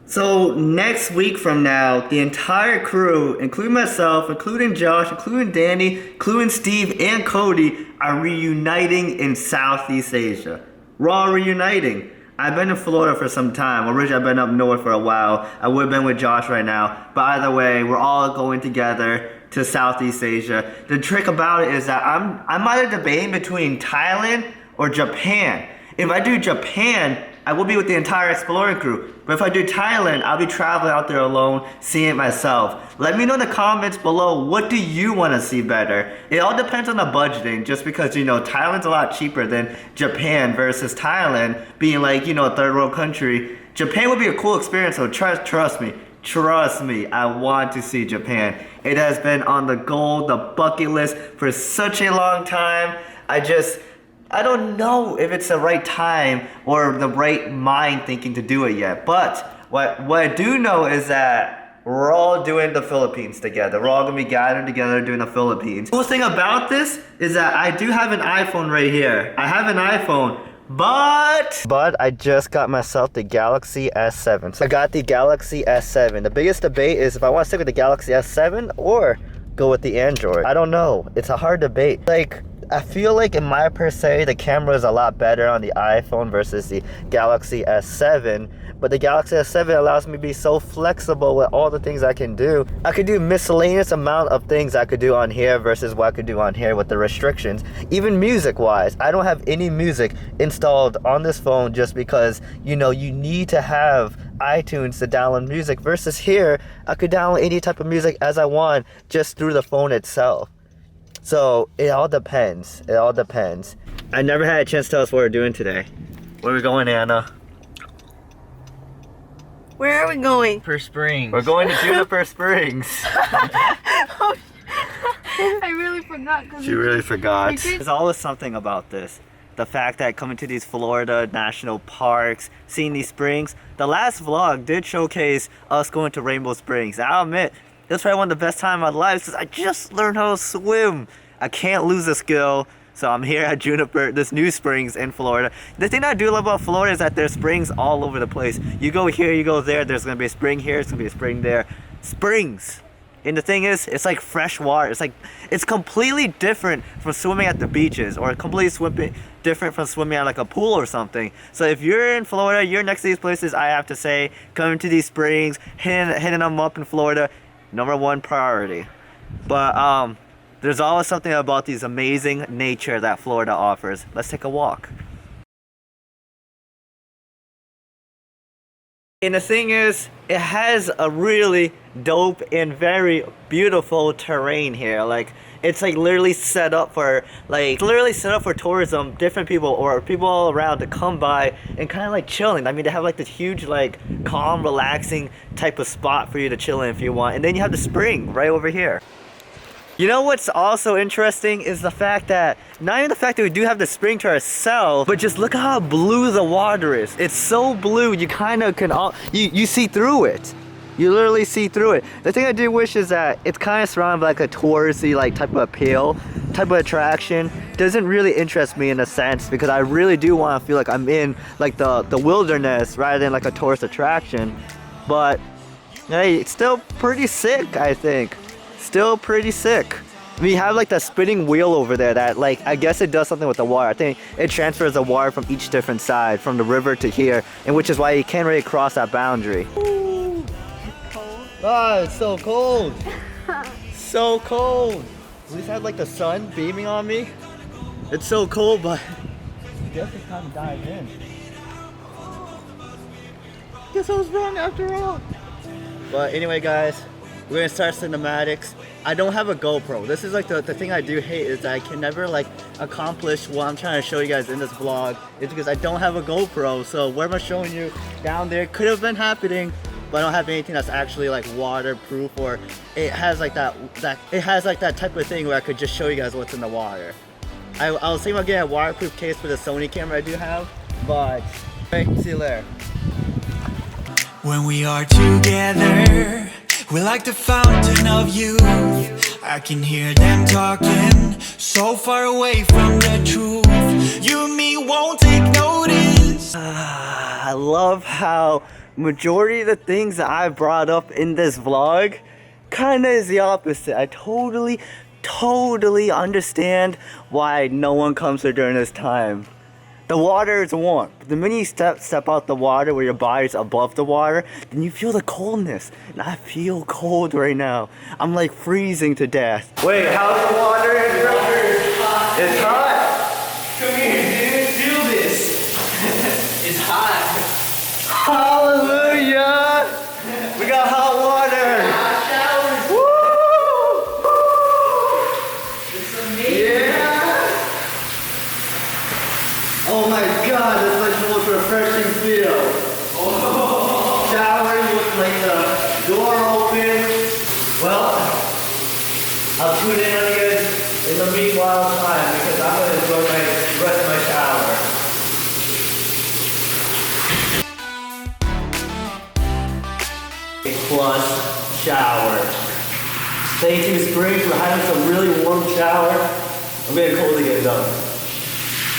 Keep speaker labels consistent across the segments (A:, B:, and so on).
A: So next week from now, the entire crew, including myself, including Josh, including Danny, including Steve and Cody, are reuniting in Southeast Asia. We're all reuniting. I've been in Florida for some time. Originally, I've been up north for a while. I would have been with Josh right now. But either way, we're all going together to Southeast Asia. The trick about it is that I'm either debating between Thailand or Japan. If I do Japan, I will be with the entire Exploring crew. But if I do Thailand, I'll be traveling out there alone, seeing it myself. Let me know in the comments below, what do you want to see better? It all depends on the budgeting, just because, you know, Thailand's a lot cheaper than Japan versus Thailand being like, you know, a third world country. Japan would be a cool experience, so trust me, I want to see Japan. It has been on the goal, the bucket list for such a long time. I don't know if it's the right time or the right mind thinking to do it yet. But what I do know is that we're all doing the Philippines together. We're all gonna be gathered together doing the Philippines. The cool thing about this is that I do have an iPhone right here. I have an iPhone, but I just got myself the Galaxy S7. So I got the Galaxy S7. The biggest debate is if I want to stick with the Galaxy S7 or go with the Android. I don't know. It's a hard debate. Like, I feel like in my per se, the camera is a lot better on the iPhone versus the Galaxy S7. But the Galaxy S7 allows me to be so flexible with all the things I can do. I could do miscellaneous amount of things I could do on here versus what I could do on here with the restrictions. Even music wise, I don't have any music installed on this phone just because, you know, you need to have iTunes to download music versus here, I could download any type of music as I want just through the phone itself. So it all depends. It all depends. I never had a chance to tell us what we're doing today. Where are we going, Anna?
B: Where are we going?
C: Per Springs.
A: We're going to Juniper Springs.
B: I really forgot.
A: She really forgot. There's always something about this. The fact that coming to these Florida national parks, seeing these springs. The last vlog did showcase us going to Rainbow Springs. I'll admit, it was probably one of the best times of my life because I just learned how to swim. I can't lose the skill. So I'm here at Juniper, this new springs in Florida. The thing that I do love about Florida is that there's springs all over the place. You go here, you go there, there's gonna be a spring here, it's gonna be a spring there. Springs. And the thing is, it's like fresh water. It's completely different from swimming at the beaches or completely different from swimming at like a pool or something. So if you're in Florida, you're next to these places, I have to say, coming to these springs, hitting them up in Florida, #1 priority. But there's always something about these amazing nature that Florida offers. Let's take a walk. And the thing is, it has a really dope and very beautiful terrain here. Like, it's like literally set up for tourism, different people or people all around to come by and kind of like chilling. I mean, they have like this huge, like, calm, relaxing type of spot for you to chill in if you want. And then you have the spring right over here. You know what's also interesting is the fact that, not even the fact that we do have the spring to ourselves, but just look at how blue the water is. It's so blue, you kind of can, you see through it. You literally see through it. The thing I do wish is that it's kind of surrounded by like a touristy like type of appeal, type of attraction. Doesn't really interest me in a sense because I really do want to feel like I'm in like the wilderness rather than like a tourist attraction. But hey, it's still pretty sick, I think. Still pretty sick. We have like the spinning wheel over there that, like, I guess it does something with the water. I think it transfers the water from each different side, from the river to here, and which is why you can't really cross that boundary. Ooh. It's cold. Ah, it's so cold. So cold. At least I have like the sun beaming on me. It's so cold, but I guess it's time to dive in. Guess I was wrong after all. But anyway, guys, we're gonna start cinematics. I don't have a GoPro. This is like the thing I do hate is that I can never like accomplish what I'm trying to show you guys in this vlog. It's because I don't have a GoPro. So what I'm showing you down there could have been happening, but I don't have anything that's actually like waterproof or it has like that type of thing where I could just show you guys what's in the water. I was thinking about getting a waterproof case for the Sony camera I do have, but hey, see you later.
D: When we are together, we're like the fountain of youth. I can hear them talking so far away from the truth. You and me won't take notice.
A: I love how majority of the things that I brought up in this vlog kind of is the opposite. I totally understand why no one comes here during this time. The water is warm. The minute you step out the water where your body's above the water, then you feel the coldness. And I feel cold right now. I'm like freezing to death. Wait, how's the water? It's hot.
C: Come here, dude. Feel this. It's hot.
A: Hallelujah! We got hot water.
C: Hot showers.
A: Woo!
C: It's amazing.
A: Yeah. Oh my God, that's like the most refreshing feel. Oh. Showering with like the door open. Well, I'll tune in on you guys in the meanwhile time because I'm gonna enjoy my rest of my shower. Plus shower. Thank you, Springs, for having some really warm shower. I'm getting cold to get done.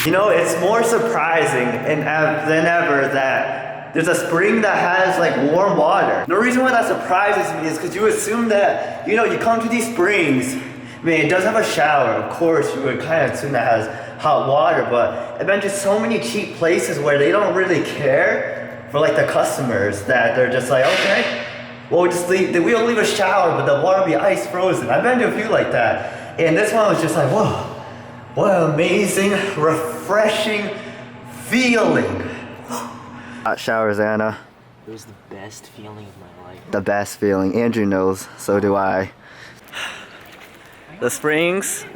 A: You know, it's more surprising than ever that there's a spring that has like warm water. The reason why that surprises me is because you assume that, you know, you come to these springs, I mean, it does have a shower. Of course, you would kind of assume that has hot water, but I've been to so many cheap places where they don't really care for like the customers that they're just like, okay, well, we'll leave a shower, but the water will be ice frozen. I've been to a few like that. And this one was just like, whoa, what an amazing, refreshing feeling. Hot showers, Anna.
C: It was the best feeling of my life.
A: The best feeling. Andrew knows, so do I. The Springs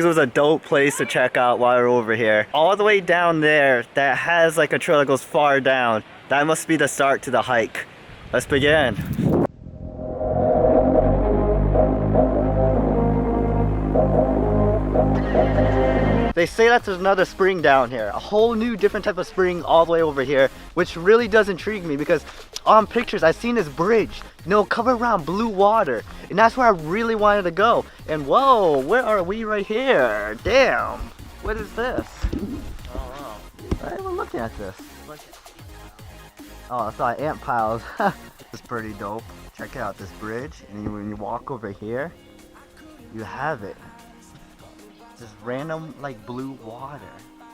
A: was a dope place to check out while we're over here. All the way down there, that has like a trail that goes far down. That must be the start to the hike. Let's begin. They say that there's another spring down here, a whole new different type of spring all the way over here, which really does intrigue me because on pictures I've seen this bridge, you know, covered around blue water, and that's where I really wanted to go. And whoa, where are we right here? Damn, what is this?
C: Oh,
A: Why are we looking at this? Oh, I saw ant piles. It's pretty dope. Check out this bridge, and when you walk over here, you have it. Just random like blue water,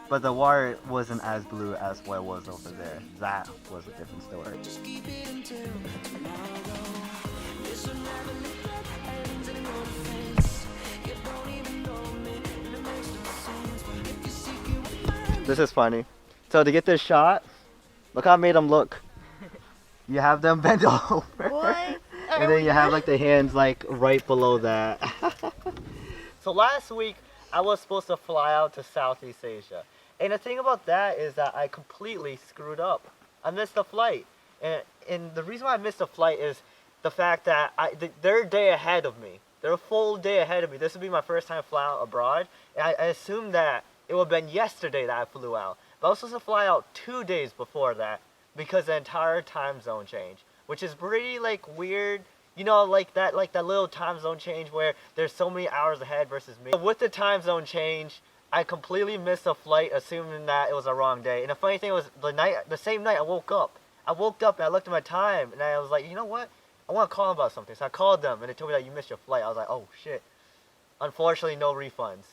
A: but the water wasn't as blue as what it was over there. That was a different story. This is funny. So to get this shot, look how I made them look. You have them bent over,
B: What?
A: and then you have like the hands like right below that. So last week I was supposed to fly out to Southeast Asia. And the thing about that is that I completely screwed up. I missed the flight. And the reason why I missed the flight is the fact that they're a day ahead of me. They're a full day ahead of me. This would be my first time flying out abroad. And I assumed that it would have been yesterday that I flew out. But I was supposed to fly out 2 days before that because the entire time zone changed. Which is pretty like weird. You know, like that little time zone change where there's so many hours ahead versus me. With the time zone change, I completely missed a flight, assuming that it was a wrong day. And the funny thing was, the same night I woke up and I looked at my time, and I was like, you know what? I want to call them about something. So I called them, and they told me that you missed your flight. I was like, oh shit. Unfortunately, no refunds.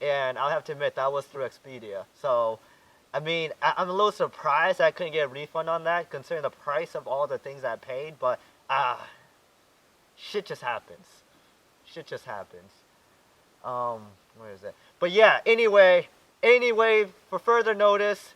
A: And I'll have to admit that was through Expedia. So, I mean, I'm a little surprised that I couldn't get a refund on that, considering the price of all the things that I paid. But shit just happens. Shit just happens. Where is it? But yeah, anyway, for further notice,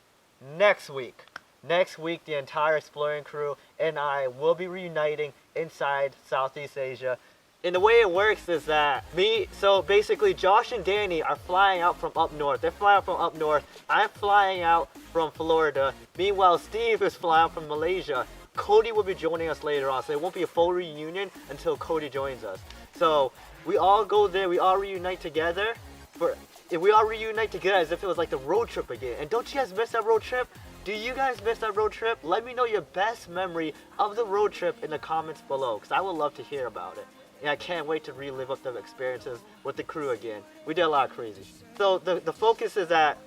A: next week, the entire exploring crew and I will be reuniting inside Southeast Asia. And the way it works is that so basically Josh and Danny are flying out from up north. They're flying out from up north. I'm flying out from Florida. Meanwhile, Steve is flying out from Malaysia. Cody will be joining us later on, so it won't be a full reunion until Cody joins us. So we all go there, we all reunite together. We all reunite together as if it was like the road trip again. And don't you guys miss that road trip? Do you guys miss that road trip? Let me know your best memory of the road trip in the comments below, because I would love to hear about it. And I can't wait to relive up the experiences with the crew again. We did a lot of crazy shit. So the focus is that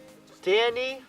A: Danny,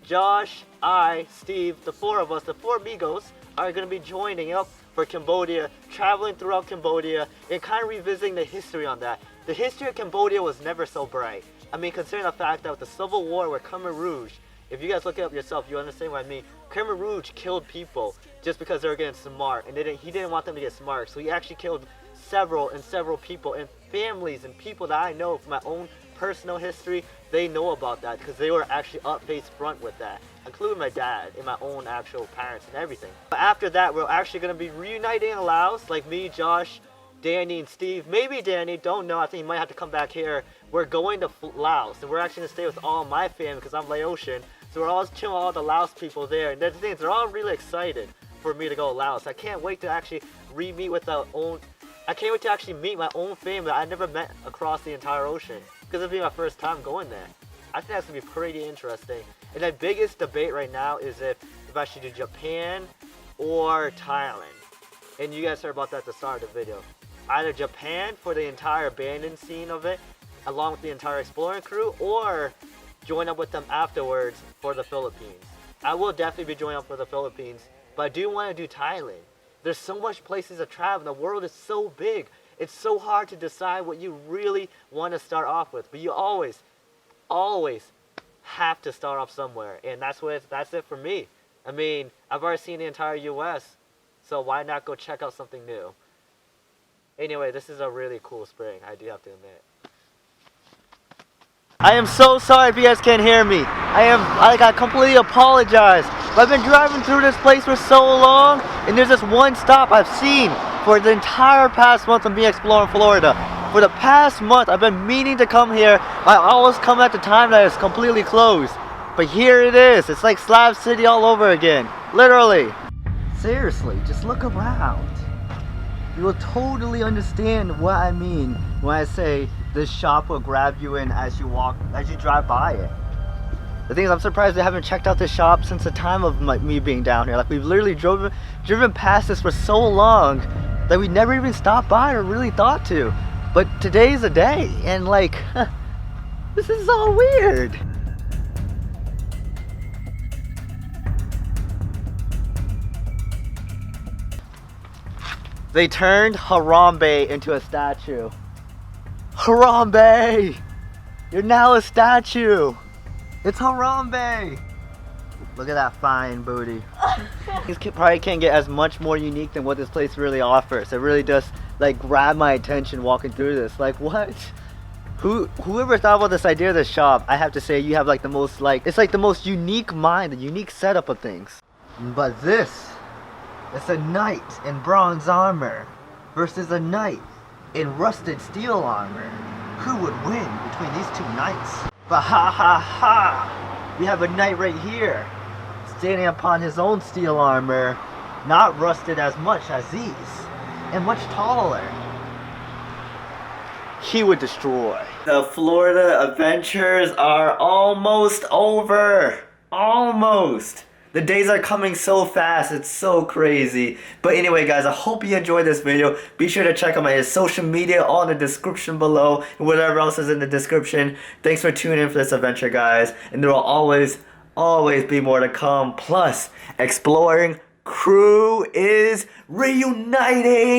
A: Josh, I, Steve, the four of us, the four amigos, are going to be joining up for Cambodia, traveling throughout Cambodia, and kind of revisiting the history on that. The history of Cambodia was never so bright. I mean, considering the fact that with the Civil War with Khmer Rouge, if you guys look it up yourself, you understand what I mean. Khmer Rouge killed people just because they were getting smart, and he didn't want them to get smart, so he actually killed several people and families and people that I know from my own personal history. They know about that because they were actually up face front with that, including my dad and my own actual parents and everything. But after that, we're actually going to be reuniting in Laos, like me, Josh, Danny, and Steve. Maybe Danny, don't know, I think he might have to come back here. We're going to Laos, and we're actually going to stay with all my family because I'm Laotian. So we're all chilling with all the Laos people there, and the things, they're all really excited for me to go to Laos. I can't wait to actually meet my own family that I never met across the entire ocean, because it'll be my first time going there. I think that's gonna be pretty interesting. And the biggest debate right now is if I should do Japan or Thailand. And you guys heard about that at the start of the video. Either Japan for the entire abandoned scene of it, along with the entire exploring crew, or join up with them afterwards for the Philippines. I will definitely be joining up for the Philippines, but I do want to do Thailand. There's so much places to travel. The world is so big. It's so hard to decide what you really want to start off with. But you always have to start off somewhere. And that's it for me. I mean, I've already seen the entire US, so why not go check out something new? Anyway, this is a really cool spring, I do have to admit. I am so sorry if you guys can't hear me. I completely apologize. I've been driving through this place for so long, and there's this one stop I've seen for the entire past month of me exploring Florida. For the past month, I've been meaning to come here. I always come at the time that it's completely closed. But here it is. It's like Slab City all over again. Literally. Seriously, just look around. You will totally understand what I mean when I say this shop will grab you in as you drive by it. The thing is, I'm surprised they haven't checked out this shop since the time of me being down here. Like, we've literally driven past this for so long that we never even stopped by or really thought to. But today's a day, and like, this is all weird. They turned Harambe into a statue. Harambe! You're now a statue! It's Harambe! Look at that fine booty. These probably can't get as much more unique than what this place really offers. It really does like grab my attention walking through this. Like, what? Whoever thought about this idea of this shop, I have to say you have like the most it's like the most unique mind, the unique setup of things. But this, it's a knight in bronze armor versus a knight in rusted steel armor. Who would win between these two knights? But ha ha ha! We have a knight right here, standing upon his own steel armor, not rusted as much as these, and much taller. He would destroy. The Florida adventures are almost over. Almost. The days are coming so fast, it's so crazy. But anyway guys, I hope you enjoyed this video. Be sure to check out my social media, all in the description below, and whatever else is in the description. Thanks for tuning in for this adventure guys, and there will always be more to come. Plus, Exploring Crew is reuniting!